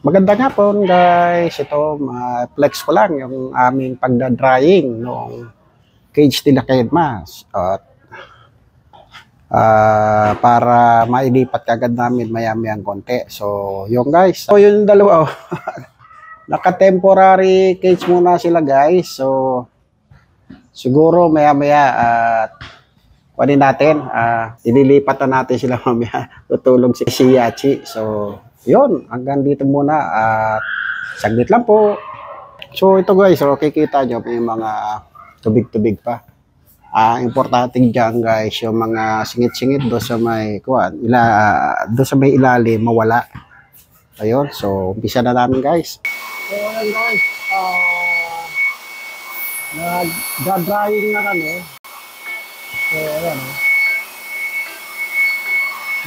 Magandang hapon guys. Ito, flex ko lang yung aming pagda-drying ng cage nila Kedmas. At para mailipat kagad namin maya-mayang konti. So, yung guys. So, yung dalawa. Naka-temporary cage muna sila guys. So, siguro maya-maya at kunin natin. Ililipat na natin sila mamaya. Tutulong si Yachi. So, yun, hanggang dito muna at saglit lang po. So ito guys, so kikita nyo may mga tubig-tubig pa. Importante dyan guys, yung mga singit-singit do sa may do sa may ilalim mawala. Ayun, so umpisa na namin guys. So ayun guys, nag-drying na kami. So ayun,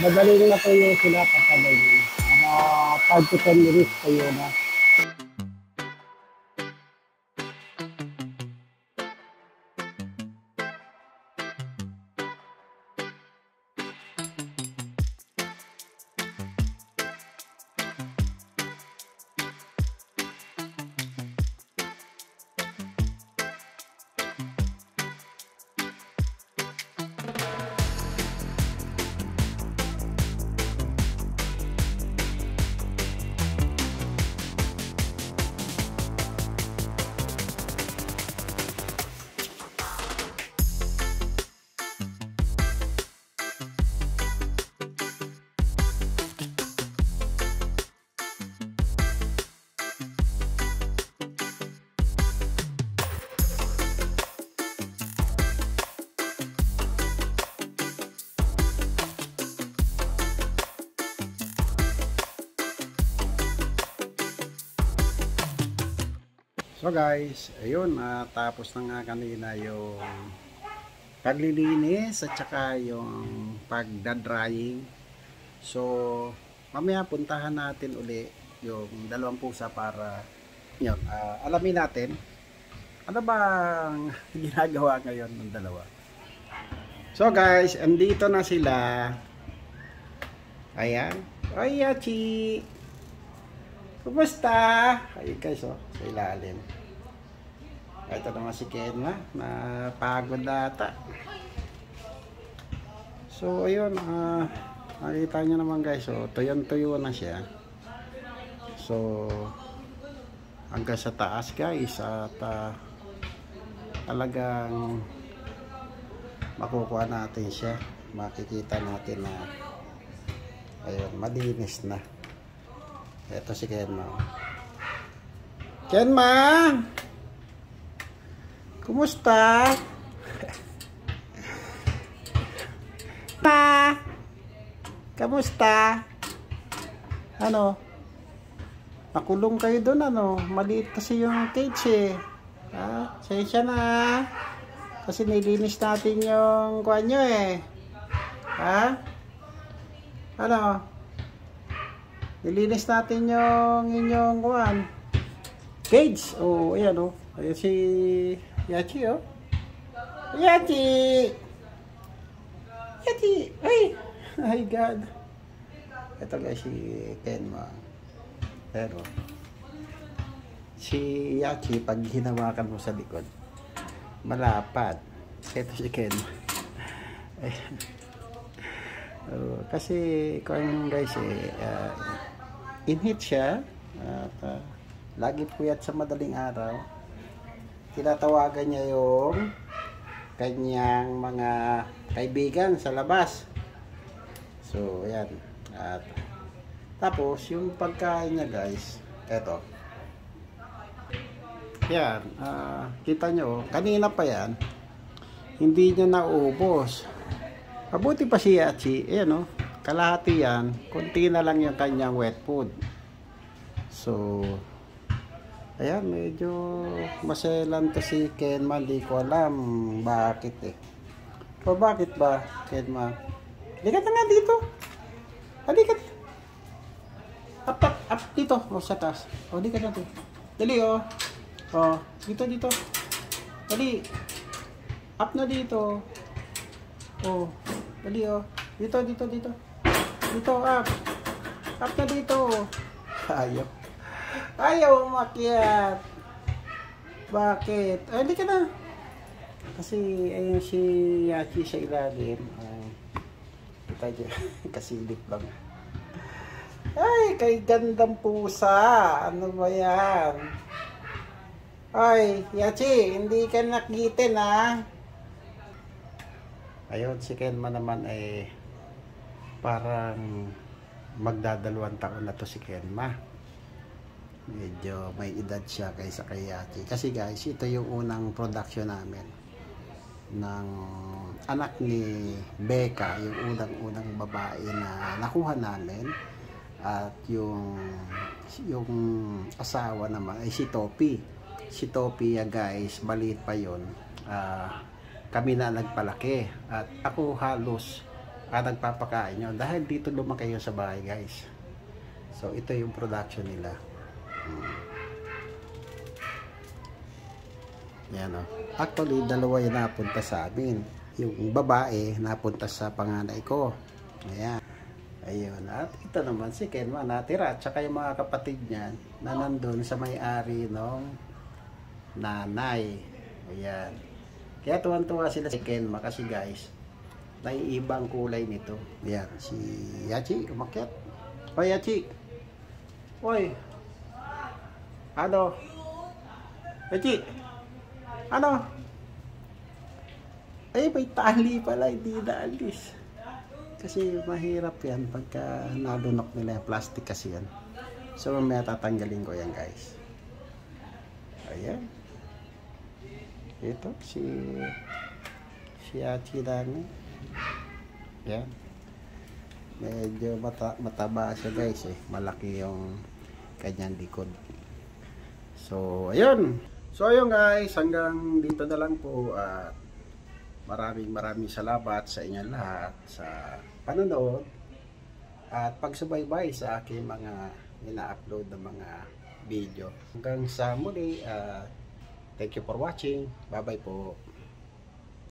madali na po yung sila pagkabay. 5 to 10 minutes kayo na. So guys, ayun, tapos na nga kanina yung paglilinis at saka yung pagdadrying. So, mamaya puntahan natin uli yung dalawang pusa para yun, alamin natin ano bang ginagawa ngayon ng dalawa. So guys, andito na sila. Ayan. Ay, Yachi! Kumusta? Ayun guys, sa ilalim. Ito naman si Kenma, napagod ata. So, ayun, nakita nyo naman guys, so, tuyon-tuyo na siya. So, hanggang sa taas guys, at talagang makukuha natin siya. Makikita natin na ayun, malinis na. Ito si Kenma. Kenma! Kumusta? Pa! Kamusta? Ano? Nakulong kayo doon, ano? Maliit kasi yung cage eh. Sensya na. Kasi nilinis natin yung kuwan nyo eh. Ano? Nilinis natin yung inyong kuwan. Cage. Oh, ayan oh. Ayan si Yachi oh. Yachi! Yachi! Ay! My God. Ito guys si Kenma. Pero si Yachi pag hinawakan mo sa likod malapad. Ito si Kenma. Kasi kung guys inhit siya at lagi puyat sa madaling araw. Tinatawagan niya yung kanyang mga kaibigan sa labas. So ayan, at tapos yung pagkain niya guys, eto yan, kita nyo kanina pa yan, hindi niya naubos. Mabuti pa si Yachi, ayan o, kalahati yan, konti na lang yung kanyang wet food. So, ayan, medyo maselan to si Kenma, di ko alam bakit eh. O bakit ba, Kenma? Halika na nga dito. Halika dito. Up dito, o sa taas. O, halika na dito. Dali o. O, dito. Dali. Up na dito. O. Dali oh. Dito. Dito, up. Up na dito. Ayaw. Ayaw umakyat. Bakit? Ay, hindi ka na. Kasi, ayun si Yachi sa ilalim. Kita dyan. Kasilip lang. Ay, kay gandang pusa. Ano ba yan? Ay, Yachi, hindi ka nakitin, ha? Ayun, si Kenma naman ay parang magdadalawang taon na to si Kenma. Medyo may edad siya kaysa kay Yachi. Kasi guys, ito yung unang production namin ng anak ni Becca, yung unang babae na nakuha namin. At yung asawa naman ay si Topi. Si Topi guys, maliit pa yun. Kami na nagpalaki. At ako halos nagpapakain yun. Dahil dito lumaki yun sa bahay guys. So ito yung production nila. Yan o. Actually, dalawa yung napunta sa amin. Yung babae napunta sa panganay ko. Ayan. Ayun. At ito naman si Kenma natira. At saka yung mga kapatid niyan na nandun sa may-ari ng nanay. Ayan. Kaya tuwan-tuwa sila si Kenma kasi guys, naiibang kulay nito. Ayan. Si Yachi umakyat. O Yachi. Oy. Ano? Yachi. Ano? Ay, may tali pala. Hindi naalis. Kasi mahirap yan pagka nadunok nila yung plastic kasi yan. So mamaya tatanggalin ko yan guys. Ayan. Ito si Yachi lang. Yan. Medyo mataba siya guys eh. Malaki yung kanyang likod. So ayun. So ayun guys, hanggang dito na lang po at maraming salamat sa inyong lahat sa panonood at pagsubaybay sa aking mga ina-upload na mga video. Hanggang sa muli, thank you for watching. Bye bye po.